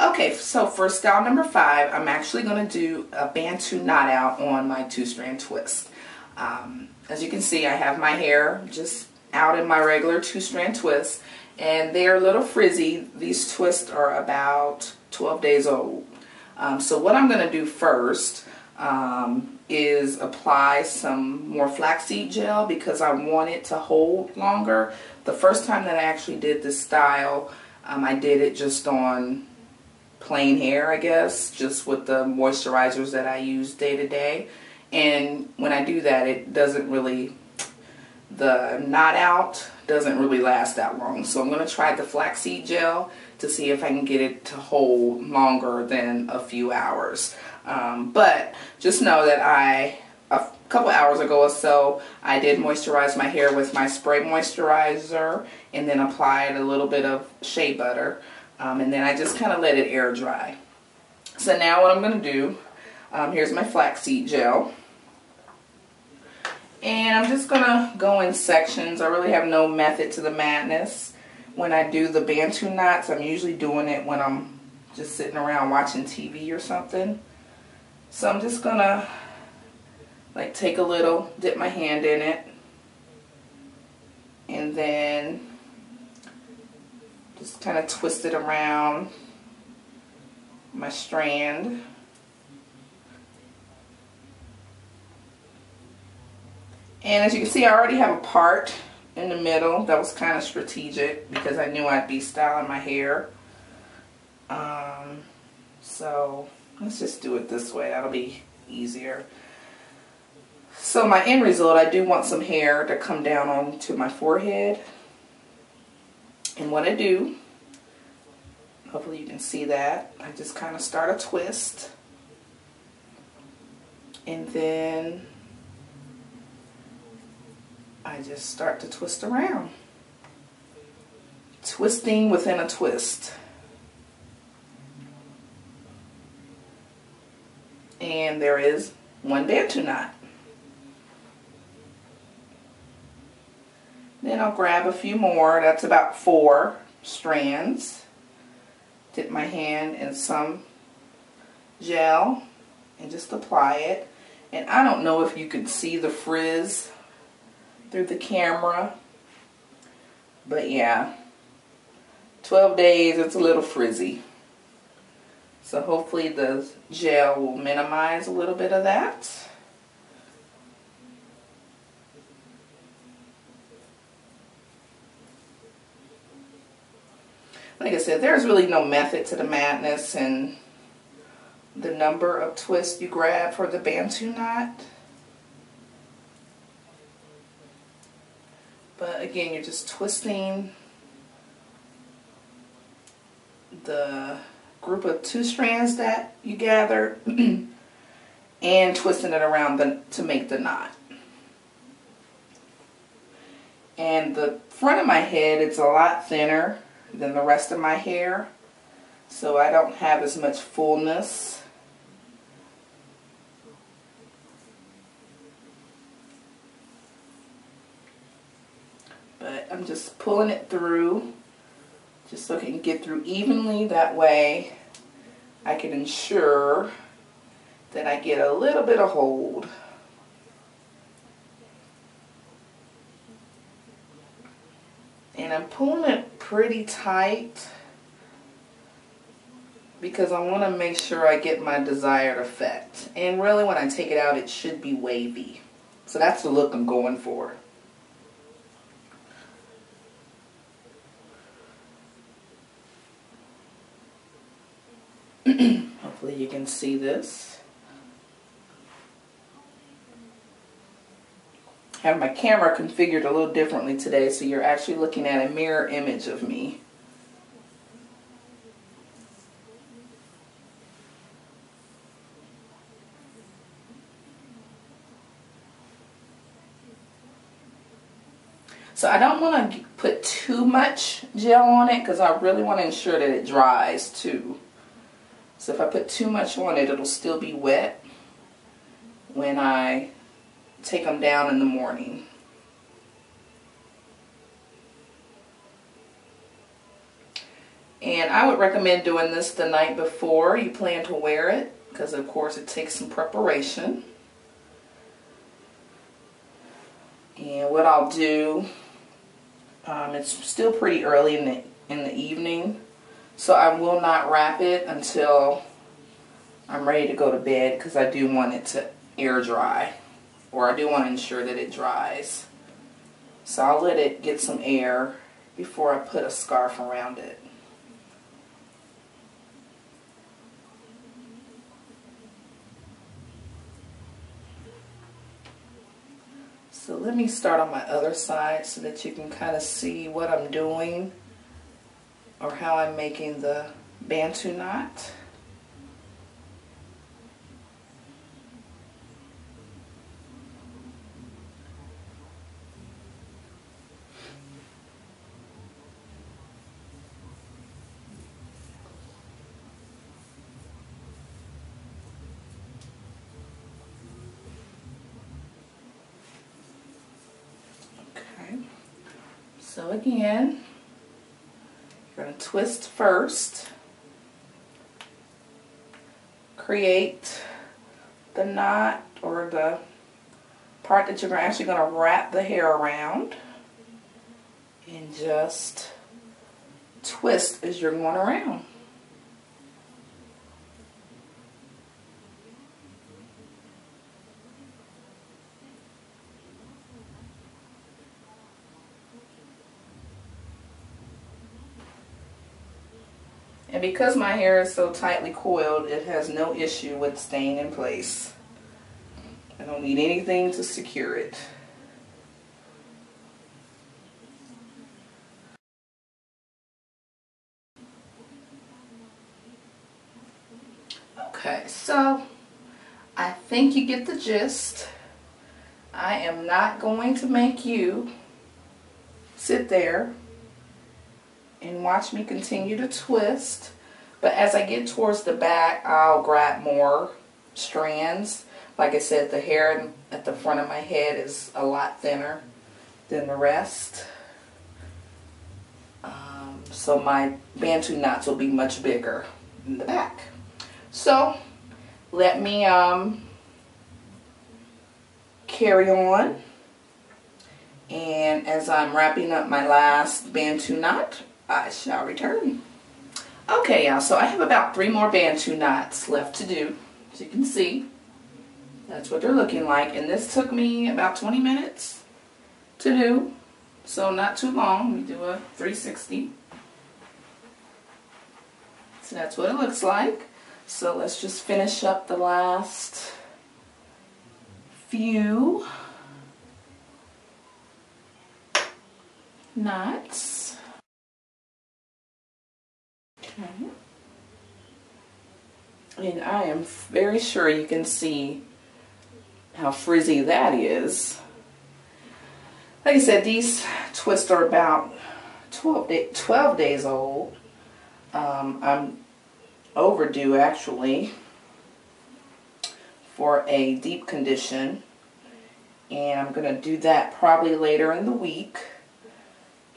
Okay, so for style number 5, I'm actually going to do a Bantu knot out on my 2-strand twist. As you can see, I have my hair just out in my regular 2-strand twist, and they're a little frizzy. These twists are about 12 days old. So what I'm going to do first is apply some more flaxseed gel because I want it to hold longer. The first time that I actually did this style, I did it just on plain hair, I guess, just with the moisturizers that I use day to day. And when I do that, it doesn't really, the knot out doesn't really last that long. So I'm going to try the flaxseed gel to see if I can get it to hold longer than a few hours. But just know that a couple hours ago or so, I did moisturize my hair with my spray moisturizer and then applied a little bit of shea butter. And then I just kind of let it air dry. So now what I'm going to do, here's my flaxseed gel. And I'm just going to go in sections. I really have no method to the madness. When I do the Bantu knots, I'm usually doing it when I'm just sitting around watching TV or something. So I'm just going to like take a little, dip my hand in it, and then just kind of twist it around my strand. And as you can see, I already have a part in the middle. That was kind of strategic because I knew I'd be styling my hair. So let's just do it this way. That'll be easier. So my end result, I do want some hair to come down onto my forehead. And what I do, hopefully you can see that, I just kind of start a twist. And then I just start to twist around. Twisting within a twist. And there is one Bantu knot. Then I'll grab a few more. That's about 4 strands. Dip my hand in some gel and just apply it. And I don't know if you could see the frizz through the camera, but yeah, 12 days, it's a little frizzy. So hopefully the gel will minimize a little bit of that. Like I said, there's really no method to the madness and the number of twists you grab for the Bantu knot. But again, you're just twisting the group of 2 strands that you gathered and twisting it around to make the knot. And the front of my head, it's a lot thinner than the rest of my hair, so I don't have as much fullness. But I'm just pulling it through just so it can get through evenly. That way I can ensure that I get a little bit of hold. And I'm pulling it pretty tight because I want to make sure I get my desired effect. And really when I take it out, it should be wavy. So that's the look I'm going for. Hopefully you can see this. I have my camera configured a little differently today, so you're actually looking at a mirror image of me. So I don't want to put too much gel on it because I really want to ensure that it dries too. So if I put too much on it, it'll still be wet when I take them down in the morning. And I would recommend doing this the night before you plan to wear it, because of course it takes some preparation. And what I'll do, it's still pretty early in the evening, so I will not wrap it until I'm ready to go to bed, because I do want it to air dry, or I do want to ensure that it dries. So I'll let it get some air before I put a scarf around it. So let me start on my other side so that you can kind of see what I'm doing, or how I'm making the Bantu knot. So again, you're going to twist first, create the knot, or the part that you're actually going to wrap the hair around, and just twist as you're going around. And because my hair is so tightly coiled, it has no issue with staying in place. I don't need anything to secure it. Okay, so I think you get the gist. I am not going to make you sit there and watch me continue to twist, but as I get towards the back, I'll grab more strands. Like I said, the hair at the front of my head is a lot thinner than the rest, so my Bantu knots will be much bigger in the back. So let me carry on, and as I'm wrapping up my last Bantu knot, I shall return. Okay, y'all, so I have about 3 more Bantu knots left to do. As you can see, that's what they're looking like. And this took me about 20 minutes to do, so not too long. We do a 360. So that's what it looks like. So let's just finish up the last few knots. Okay. And I am very sure you can see how frizzy that is. Like I said, these twists are about 12 days old. I'm overdue actually for a deep condition, and I'm going to do that probably later in the week.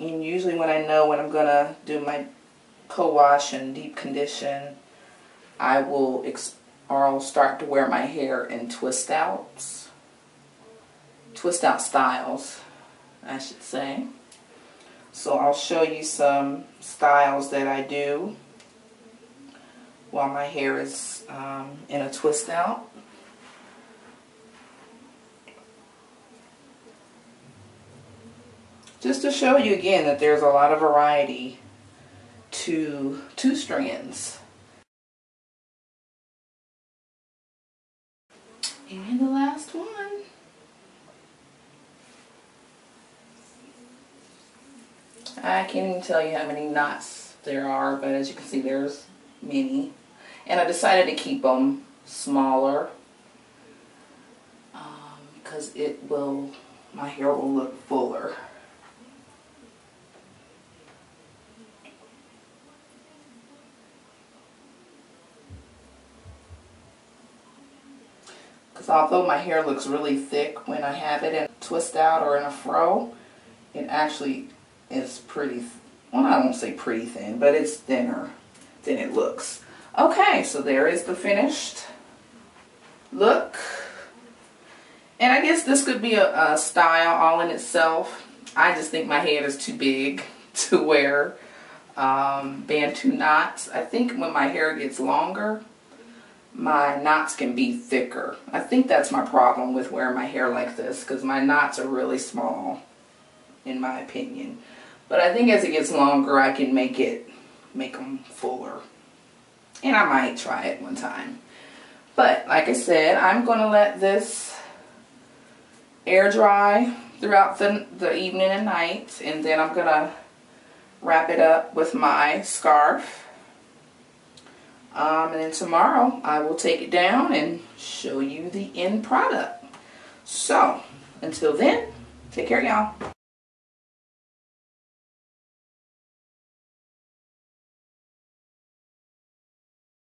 And usually when I know when I'm going to do my co-wash and deep condition, I'll start to wear my hair in twist out styles, I should say. So I'll show you some styles that I do while my hair is in a twist out. Just to show you again that there's a lot of variety to two-strands. And the last one. I can't even tell you how many knots there are, but as you can see, there's many. And I decided to keep them smaller because my hair will look fuller. Because although my hair looks really thick when I have it in a twist out or in a fro, it actually is pretty well, I won't say pretty thin, but it's thinner than it looks. Okay, so there is the finished look. And I guess this could be a style all in itself. I just think my head is too big to wear Bantu knots. I think when my hair gets longer, my knots can be thicker. I think that's my problem with wearing my hair like this, because my knots are really small, in my opinion. But I think as it gets longer, I can make them fuller. And I might try it one time. But like I said, I'm going to let this air dry throughout the evening and night. And then I'm going to wrap it up with my scarf. And then tomorrow I will take it down and show you the end product. So, until then, take care, y'all.